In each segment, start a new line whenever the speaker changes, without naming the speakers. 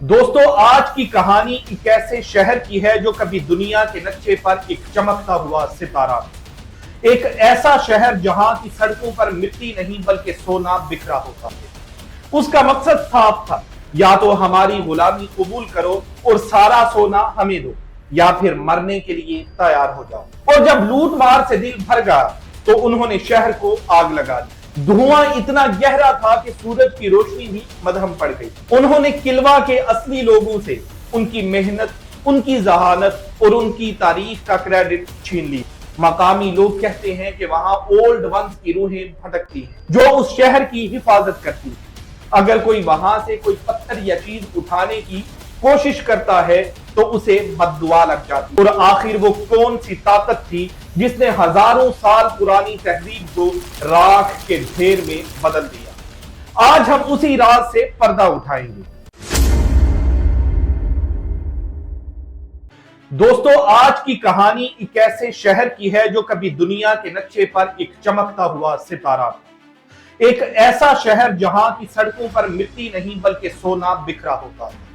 دوستو آج کی کہانی ایک ایسے شہر کی ہے جو کبھی دنیا کے نقشے پر ایک چمکتا ہوا ستارہ، ایک ایسا شہر جہاں کی سڑکوں پر مٹی نہیں بلکہ سونا بکھرا ہوتا ہے۔ اس کا مقصد صاف تھا، یا تو ہماری غلامی قبول کرو اور سارا سونا ہمیں دو، یا پھر مرنے کے لیے تیار ہو جاؤ۔ اور جب لوٹ مار سے دل بھر گیا تو انہوں نے شہر کو آگ لگا دی۔ دھواں اتنا گہرا تھا کہ سورج کی روشنی بھی مدھم پڑ گئی۔ انہوں نے کلوا کے اصلی لوگوں سے ان کی محنت، ان کی ذہانت اور ان کی تاریخ کا کریڈٹ چھین لی۔ مقامی لوگ کہتے ہیں کہ وہاں اولڈ ونز کی روحیں بھٹکتی ہیں جو اس شہر کی حفاظت کرتی ہیں۔ اگر کوئی وہاں سے کوئی پتھر یا چیز اٹھانے کی کوشش کرتا ہے تو اسے بد دعا لگ جاتی۔ اور آخر وہ کون سی طاقت تھی جس نے ہزاروں سال پرانی تہذیب کو راکھ کے ڈھیر میں بدل دیا؟ آج ہم اسی راز سے پردہ اٹھائیں گے۔ دوستو آج کی کہانی ایک ایسے شہر کی ہے جو کبھی دنیا کے نقشے پر ایک چمکتا ہوا ستارہ، ایک ایسا شہر جہاں کی سڑکوں پر مٹی نہیں بلکہ سونا بکھرا ہوتا ہے،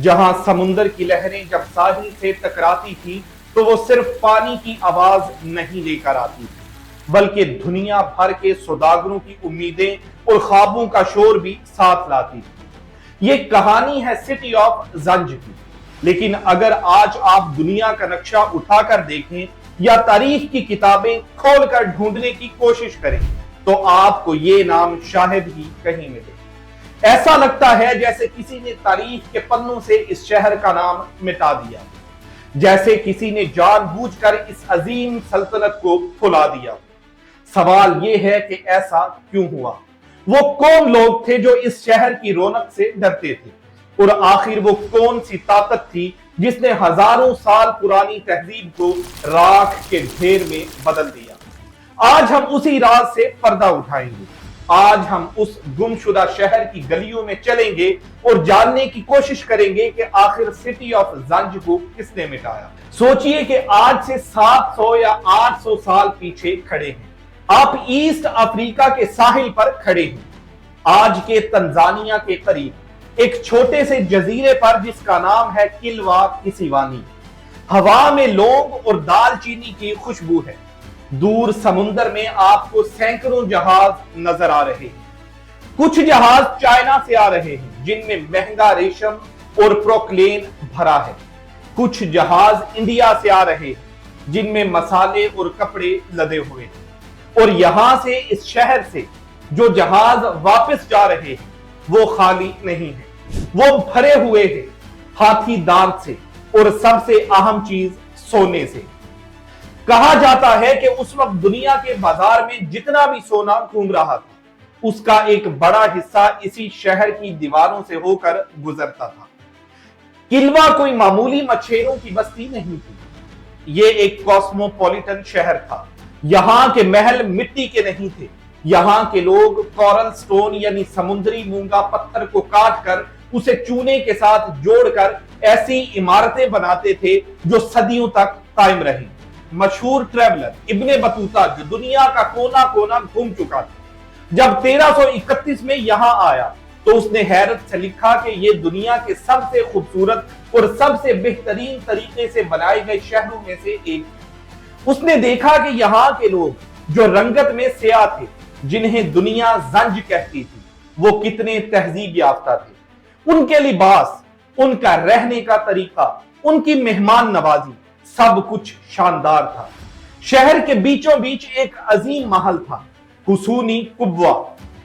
جہاں سمندر کی لہریں جب ساحل سے ٹکراتی تھی تو وہ صرف پانی کی آواز نہیں لے کر آتی تھی بلکہ دنیا بھر کے سوداگروں کی امیدیں اور خوابوں کا شور بھی ساتھ لاتی تھی۔ یہ کہانی ہے سٹی آف زنج کی، لیکن اگر آج آپ دنیا کا نقشہ اٹھا کر دیکھیں یا تاریخ کی کتابیں کھول کر ڈھونڈنے کی کوشش کریں تو آپ کو یہ نام شاید ہی کہیں ملے۔ ایسا لگتا ہے جیسے کسی نے تاریخ کے پنوں سے اس شہر کا نام مٹا دیا، جیسے کسی نے جان بوجھ کر اس عظیم سلطنت کو پھلا دیا۔ سوال یہ ہے کہ ایسا کیوں ہوا؟ وہ کون لوگ تھے جو اس شہر کی رونق سے ڈرتے تھے؟ اور آخر وہ کون سی طاقت تھی جس نے ہزاروں سال پرانی تہذیب کو راکھ کے ڈھیر میں بدل دیا؟ آج ہم اسی راز سے پردہ اٹھائیں گے۔ آج ہم اس گمشدہ شہر کی گلیوں میں چلیں گے اور جاننے کی کوشش کریں گے کہ آخر سٹی آف زنج کو کس نے مٹایا۔ سوچئے کہ آج سے 700 یا 800 سال پیچھے کھڑے ہیں۔ آپ ایسٹ افریقہ کے ساحل پر کھڑے ہیں، آج کے تنزانیہ کے قریب ایک چھوٹے سے جزیرے پر جس کا نام ہے کلوا کسیوانی۔ ہوا میں لونگ اور دال چینی کی خوشبو ہے۔ دور سمندر میں آپ کو سینکڑوں جہاز نظر آ رہے ہیں۔ کچھ جہاز چائنا سے آ رہے ہیں جن میں مہنگا ریشم اور پروکلین بھرا ہے۔ کچھ جہاز انڈیا سے آ رہے ہیں جن میں مسالے اور کپڑے لدے ہوئے ہیں۔ اور یہاں سے اس شہر سے جو جہاز واپس جا رہے ہیں وہ خالی نہیں ہیں، وہ بھرے ہوئے ہیں ہاتھی دانت سے اور سب سے اہم چیز سونے سے۔ کہا جاتا ہے کہ اس وقت دنیا کے بازار میں جتنا بھی سونا گھوم رہا تھا اس کا ایک بڑا حصہ اسی شہر کی دیواروں سے ہو کر گزرتا تھا۔ کلوا کوئی معمولی مچھیروں کی بستی نہیں تھی، یہ ایک کاسموپولیٹن شہر تھا۔ یہاں کے محل مٹی کے نہیں تھے، یہاں کے لوگ کورل سٹون یعنی سمندری مونگا پتھر کو کاٹ کر اسے چونے کے ساتھ جوڑ کر ایسی عمارتیں بناتے تھے جو صدیوں تک قائم رہیں۔ مشہور ٹریولر ابن بطوطہ جو دنیا کا کونا کونا گھوم چکا تھا، جب 1331 میں یہاں آیا تو اس نے حیرت سے لکھا کہ یہ دنیا کے سب سے خوبصورت اور سب سے بہترین طریقے سے بنائے گئے شہروں میں سے ایک۔ اس نے دیکھا کہ یہاں کے لوگ جو رنگت میں سیاہ تھے، جنہیں دنیا زنج کہتی تھی، وہ کتنے تہذیب یافتہ تھے۔ ان کے لباس، ان کا رہنے کا طریقہ، ان کی مہمان نوازی، سب کچھ شاندار تھا۔ شہر کے بیچوں بیچ ایک عظیم محل تھا، حصونی قبوہ۔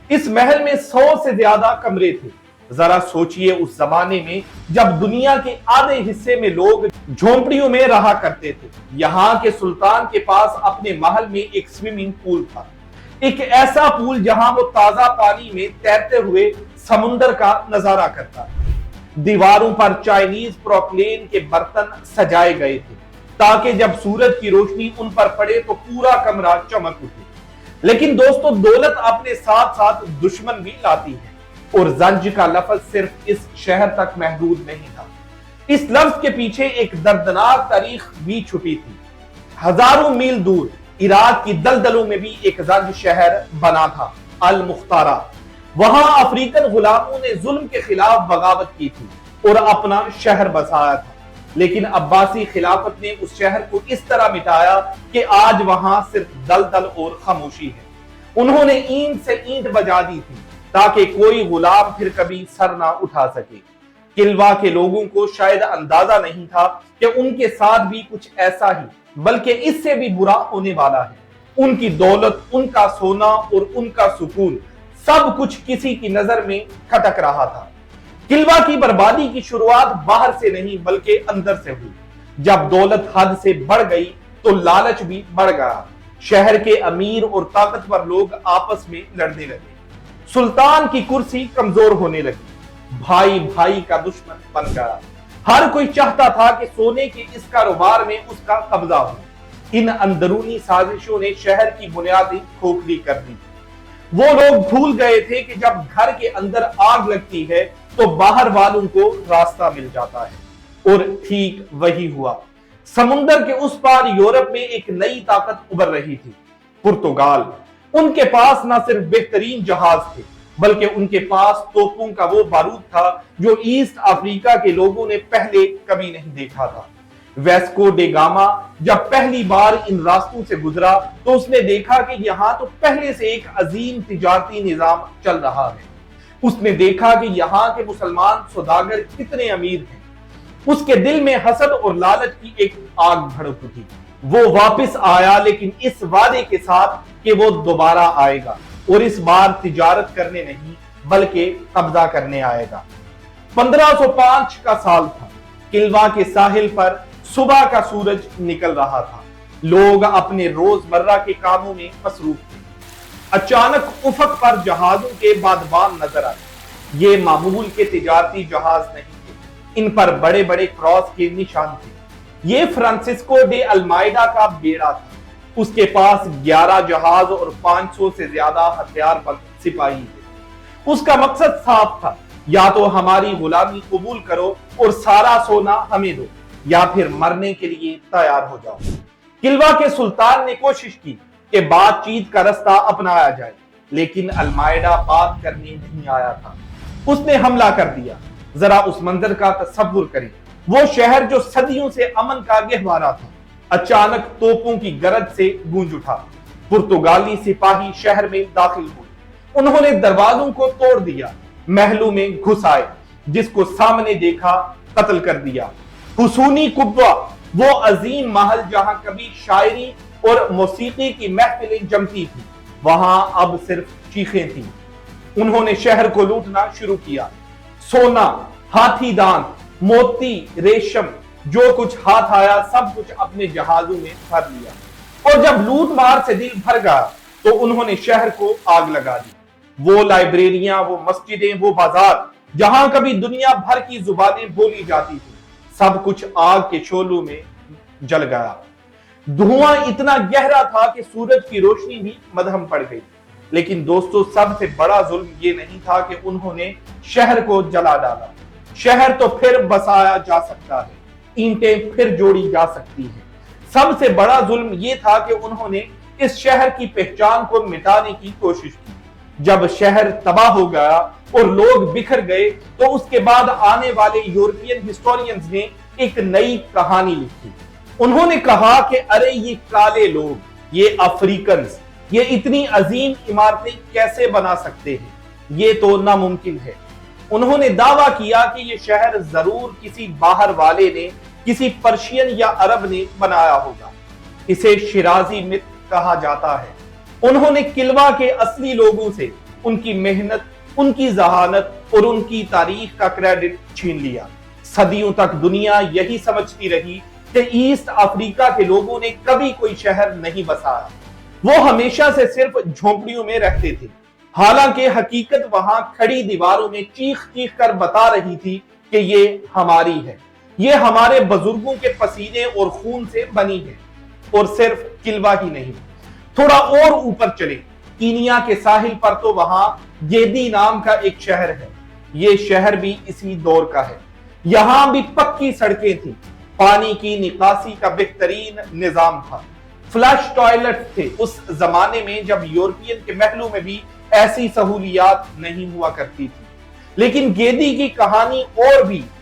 اس محل میں 100 سے زیادہ کمرے تھے۔ ذرا سوچئے اس زمانے میں جب دنیا کے آدھے حصے میں لوگ جھونپڑیوں میں رہا کرتے تھے، یہاں کے سلطان کے پاس اپنے محل میں ایک سوئمنگ پول تھا، ایک ایسا پول جہاں وہ تازہ پانی میں تیرتے ہوئے سمندر کا نظارہ کرتا۔ دیواروں پر چائنیز پروکلین کے برتن سجائے گئے تھے تاکہ جب سورج کی روشنی ان پر پڑے تو پورا کمرہ چمک اٹھے۔ لیکن دوستو دولت اپنے ساتھ ساتھ دشمن بھی لاتی ہے، اور زنج کا لفظ صرف اس شہر تک محدود نہیں تھا۔ اس لفظ کے پیچھے ایک دردناک تاریخ بھی چھپی تھی۔ ہزاروں میل دور عراق کی دلدلوں میں بھی ایک زنج شہر بنا تھا، المختارہ۔ وہاں افریقن غلاموں نے ظلم کے خلاف بغاوت کی تھی، اور اپنا شہر بسایا تھا، لیکن عباسی خلافت نے اس شہر کو اس طرح مٹایا کہ آج وہاں صرف دلدل اور خاموشی ہے۔ انہوں نے اینٹ سے اینٹ بجا دی تھی تاکہ کوئی غلام پھر کبھی سر نہ اٹھا سکے۔ کلوا کے لوگوں کو شاید اندازہ نہیں تھا کہ ان کے ساتھ بھی کچھ ایسا ہی بلکہ اس سے بھی برا ہونے والا ہے۔ ان کی دولت، ان کا سونا اور ان کا سکون، سب کچھ کسی کی نظر میں کھٹک رہا تھا۔ کلوا کی بربادی کی شروعات باہر سے نہیں بلکہ اندر سے ہوئی۔ جب دولت حد سے بڑھ گئی تو لالچ بھی بڑھ گیا۔ شہر کے امیر اور طاقتور لوگ آپس میں لڑنے لگے، سلطان کی کرسی کمزور ہونے لگی، بھائی بھائی کا دشمن بن گیا۔ ہر کوئی چاہتا تھا کہ سونے کے اس کاروبار میں اس کا قبضہ ہو۔ ان اندرونی سازشوں نے شہر کی بنیادیں کھوکھلی کر دی۔ وہ لوگ بھول گئے تھے کہ جب گھر کے اندر آگ لگتی ہے تو باہر والوں کو راستہ مل جاتا ہے، اور ٹھیک وہی ہوا۔ سمندر کے اس پار یورپ میں ایک نئی طاقت ابھر رہی تھی، پرتگال۔ ان کے پاس نہ صرف بہترین جہاز تھے بلکہ ان کے پاس توپوں کا وہ بارود تھا جو ایسٹ افریقہ کے لوگوں نے پہلے کبھی نہیں دیکھا تھا۔ ویسکو ڈے گاما جب پہلی بار ان راستوں سے گزرا تو اس نے دیکھا کہ یہاں تو پہلے سے ایک عظیم تجارتی نظام چل رہا ہے۔ اس نے دیکھا کہ یہاں کے مسلمان سوداگر کتنے امیر ہیں۔ اس کے دل میں حسد اور لالچ کی ایک آگ بھڑک اٹھی۔ وہ واپس آیا، لیکن اس وعدے کے ساتھ کہ وہ دوبارہ آئے گا اور اس بار تجارت کرنے نہیں بلکہ قبضہ کرنے آئے گا۔ 1505 کا سال تھا۔ کلوا کے ساحل پر صبح کا سورج نکل رہا تھا۔ لوگ اپنے روزمرہ کے کاموں میں مصروف تھے۔ اچانک افق پر جہازوں کے بادبان نظر آئے۔ یہ معمول کے تجارتی جہاز نہیں تھے، ان پر بڑے بڑے کراس کے نشان تھے۔ یہ فرانسسکو ڈے المائیڈا کا بیڑا تھا۔ اس کے پاس 11 جہاز اور 500 سے زیادہ ہتھیار بند سپاہی تھے۔ اس کا مقصد صاف تھا، یا تو ہماری غلامی قبول کرو اور سارا سونا ہمیں دو، یا پھر مرنے کے لیے تیار ہو جاؤ۔ کلوا کے سلطان نے کوشش کی کہ بات چیت کا رستہ اپنایا جائے، لیکن المائیڈا بات کرنے نہیں آیا تھا۔ اس نے حملہ کر دیا۔ ذرا اس منظر کا تصور کریں۔ وہ شہر جو صدیوں سے امن کا گہوارہ تھا، اچانک توپوں کی گرج سے گونج اٹھا۔ پرتگالی سپاہی شہر میں داخل ہوئے۔ انہوں نے دروازوں کو توڑ دیا، محلوں میں گھس آئے، جس کو سامنے دیکھا قتل کر دیا۔ حصونی قبہ، وہ عظیم محل جہاں کبھی شاعری اور موسیقی کی محفلیں جمتی تھیں، وہاں اب صرف چیخیں تھیں۔ انہوں نے شہر کو لوٹنا شروع کیا۔ سونا، ہاتھی دانت، موتی، ریشم، جو کچھ ہاتھ آیا سب کچھ اپنے جہازوں میں بھر لیا۔ اور جب لوٹ مار سے دل بھر گیا تو انہوں نے شہر کو آگ لگا دی۔ وہ لائبریریاں، وہ مسجدیں، وہ بازار جہاں کبھی دنیا بھر کی زبانیں بولی جاتی تھی، سب کچھ آگ کے شعلوں میں جل گیا۔ دھواں اتنا گہرا تھا کہ سورج کی روشنی بھی مدھم پڑ گئی۔ لیکن دوستو، سب سے بڑا ظلم یہ نہیں تھا کہ انہوں نے شہر کو جلا ڈالا۔ شہر تو پھر بسایا جا سکتا ہے، اینٹیں پھر جوڑی جا سکتی ہیں۔ سب سے بڑا ظلم یہ تھا کہ انہوں نے اس شہر کی پہچان کو مٹانے کی کوشش کی۔ جب شہر تباہ ہو گیا اور لوگ بکھر گئے تو اس کے بعد آنے والے یورپین ہسٹورینز نے ایک نئی کہانی لکھی۔ انہوں نے کہا کہ ارے یہ کالے لوگ، یہ افریقنز، یہ اتنی عظیم عمارتیں کیسے بنا سکتے ہیں؟ یہ تو ناممکن ہے۔ انہوں نے دعویٰ کیا کہ یہ شہر ضرور کسی باہر والے نے، کسی پرشین یا عرب نے بنایا ہوگا۔ اسے شیرازی مت کہا جاتا ہے۔ انہوں نے کلوا کے اصلی لوگوں سے ان کی محنت، ان کی ذہانت اور ان کی تاریخ کا کریڈٹ چھین لیا۔ صدیوں تک دنیا یہی سمجھتی رہی کہ ایسٹ افریقہ کے لوگوں نے کبھی کوئی شہر نہیں بسایا، وہ ہمیشہ سے صرف جھونپڑیوں میں رہتے تھے۔ حالانکہ حقیقت وہاں کھڑی دیواروں میں چیخ چیخ کر بتا رہی تھی کہ یہ ہماری ہے، یہ ہمارے بزرگوں کے پسینے اور خون سے بنی ہے۔ اور صرف کلوا ہی نہیں، تھوڑا اور اوپر چلے، کینیا کے ساحل پر تو وہاں گیدی نام کا ایک شہر ہے۔ یہ شہر بھی اسی دور کا ہے۔ یہاں بھی پکی سڑکیں تھیں، پانی کی نکاسی کا بہترین نظام تھا، فلش ٹوائلٹ تھے اس زمانے میں جب یورپین کے محلوں میں بھی ایسی سہولیات نہیں ہوا کرتی تھی۔ لیکن گیدی کی کہانی اور بھی